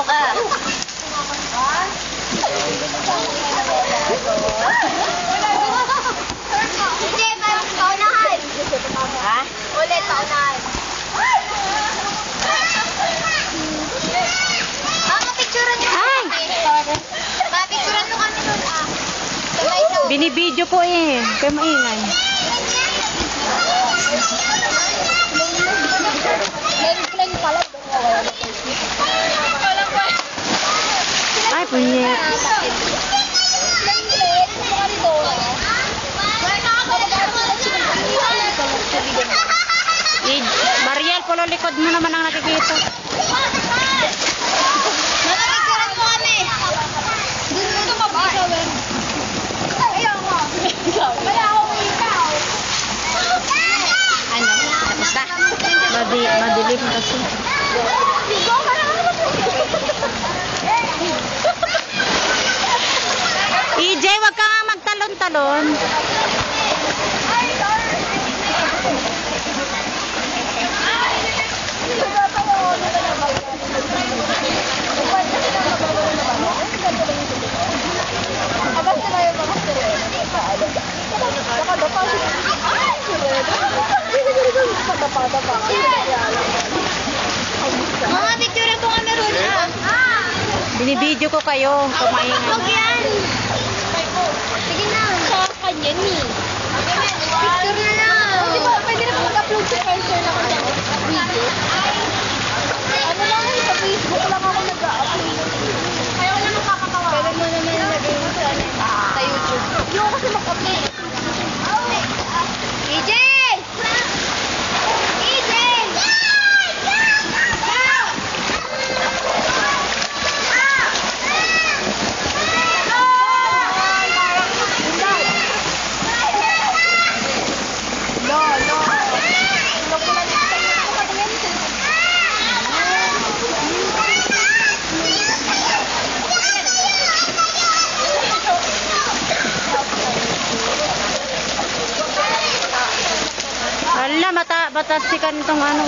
Sayaw ka. Hindi, paunahan. Ha? Ulit, paunahan. Picturean nyo kami. Picturean nyo kami nun, Binibidyo po eh. Kaya maingay. Plain pala. Ay, punyet. Mariel, pulo likod mo naman ang nakikita. Picturean mo kami. Dito ka ba? Ayaw mo. Wala akong ikaw. Ano? Basta. Madilim kasi. EJ, wag ka nga magtalon-talon. Mga picture po kami ron. Binibidyo ko kayo. Kumaingan. Huwag yan. Sige na. Sa kanya ni. Picture na lang. Di ba, pwede na mag-upload sa Facebook na kanya video. Ano lang yun, sa Facebook lang ako nag-upload. Ayaw na makakatawa. Pwede mo naman naging sa YouTube. Yung kasi mag-upload. EJ! EJ! Hala, matasikan itong ano.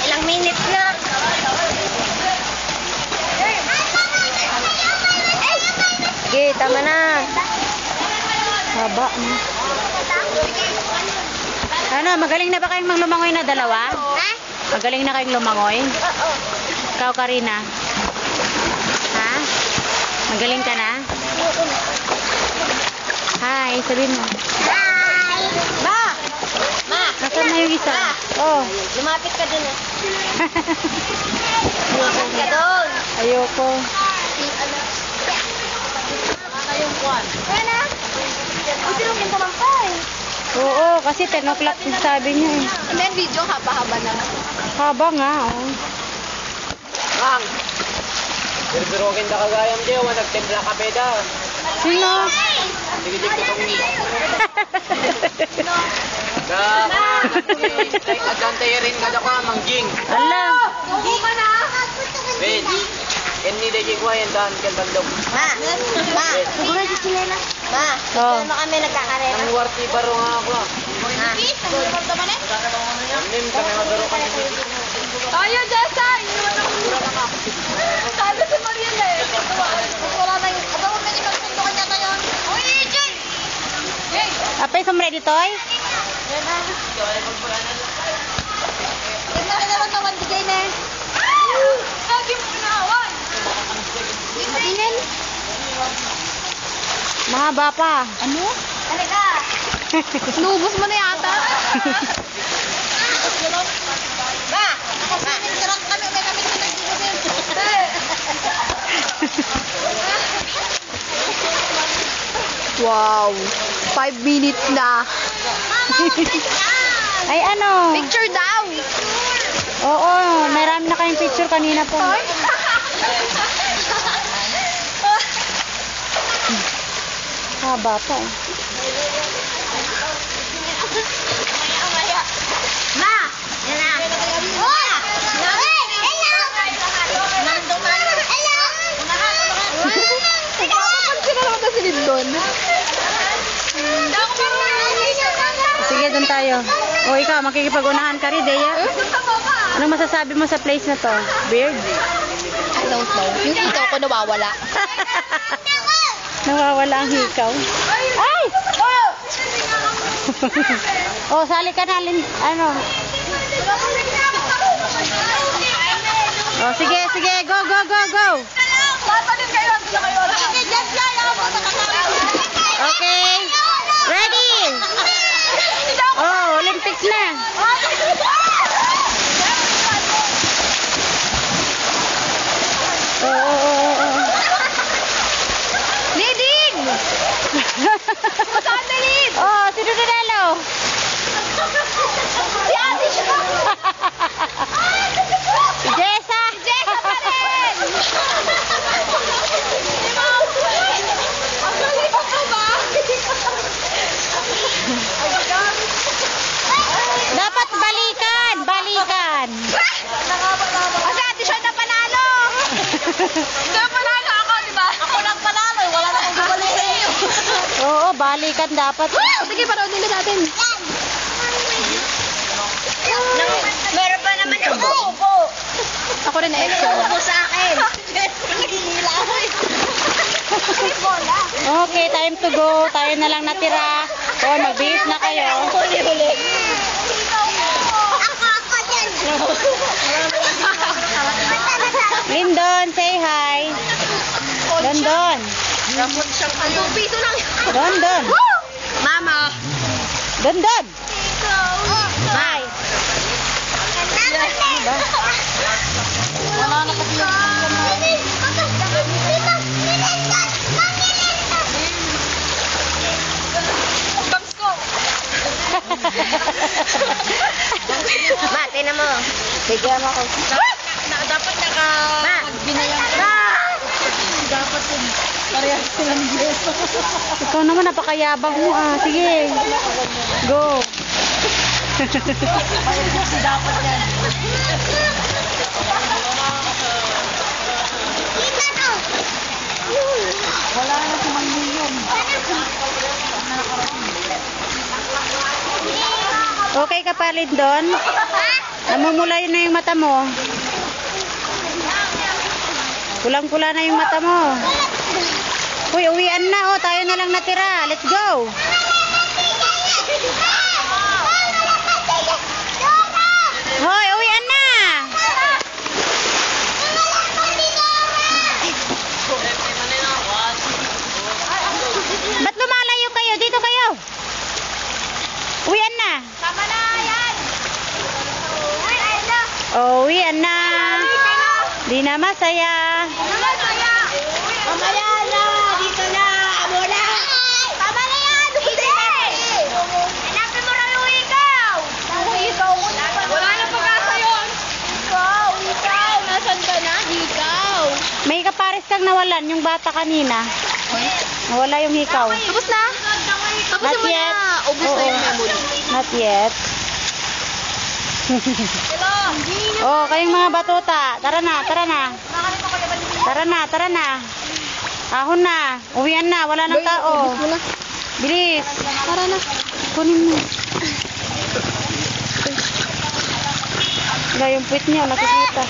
Ilang minutes na. Sige, tama na. Haba. Ano, magaling na ba kayong lumangoy na dalawa? Ha? Magaling na kayong lumangoy? Oo. Ikaw, Karina? Ha? Magaling ka na? Hi, sabihin mo. Hi! Ma! Ma! Nasaan na yung isa? Oh. Lumapit ka dun, Lumapit ka dun. Ayoko. Kayong kwan. Wala. Kasi yung ganda ng pay. Oo, kasi 10 o'clock yung sabi niya eh. Then video haba-haba na. Haba nga, oh. Mang, birbirogin da kagayam diyo, nagtimpla ka peda. Sino? Digit ko kung Agantay rin kada ko, mangging. Ala. Hindi ka na. Wait, hindi dahil ko yan daan ka bandog. Ma! Ma! Siguro si Silena. Ma! Oh. Ano kami nagkakarera? Ang warti baro nga ako. Ma! Nim kami mabaro ka ni Bibi. Tayo, Jessay! Sabi si Mariel eh. Wala na yung... Aba, huwag na yung magsundo kanya ngayon. Uy, Jay! Apay sumre dito ay? Tignan na naman naman, Jay na. Lagi mo pinahawan. Tingin. Mahaba pa. Ano? Talaga. Nubos mo na yata. Ba! Sarang kami, may kami na Wow. 5 minutes na. Ay ano? Picture daw. Oo, marami na kayong picture kanina po. Haba pa eh. Ma! Yan na. Oh! Papansin na naman na si Lindon. Sige, doon tayo. O ikaw, makikipag-unahan ka rin, Dea. Anong masasabi mo sa place na to? Weird? I don't know. Yung ikaw ko nawawala. Nawawala ang hikaw. Ay! Oh, sali ka na. Ano? Oh, sige, sige. Go, go, go, go. Okay. Ready? Oh, Olympics na. Oh. Leading! Saan na lead? Oh, sino nanalo? Si Jessa! Si Jessa pa rin! Ang galing mo ba? Dapat balikan! Balikan! Kasi ate siya na panalo! Siya panalo ako, di ba? Ako lang panalo, wala na akong gumalik sa iyo. Oo, balikan dapat. Sige, paroon nila natin. Meron pa naman yung upo. Ako rin na extra. Upo sa akin. Hinihila ako eh. Okay, time to go. Tayo na lang natira. Oh, magbihis na kayo. Huli-huli. Ako dyan. Lindon, say hi. London. Ang piso lang. London. Mama. London. Hi. Ba? Wala na kasi Bams ko. Mate na mo. Bigyan ako. Dapat naka-binayang. Dapat yun. Parehas silang yeso. Ikaw naman, napakayabang mo ah. Sige. Go. Dapat yan. Wala na si Mangyayong. Okay ka pa, Lindon? Namumula yun na yung mata mo. Pulang-pula na yung mata mo. Uy, uwian na. Oh, tayo na lang natira. Let's go. Hoy, uwian na. Ba't lumalayo kayo? Dito kayo. Uwian na. Tama na yan. Oh, uwian na. Di na masaya. Mamaya na. Dito na. Amo na. Tama na yan. Hanapin mo na yung ikaw. Ikaw. Wala na pag-asa yun. Ikaw. Nasaan ka na? Ikaw. May kapares kang nawalan, yung bata kanina. Nawala yung hikaw. Tapos na? Tapos Not mo na. yet. Ubus na yung Oo. memory. Not yet. Oh, kayong mga batuta. Tara na, tara na. Tara na, tara na. Ahon na. Uwian na, wala nang tao. Ubus mo na. Bilis. Tara na. Kunin mo. Wala yung puwit niya, nakikita.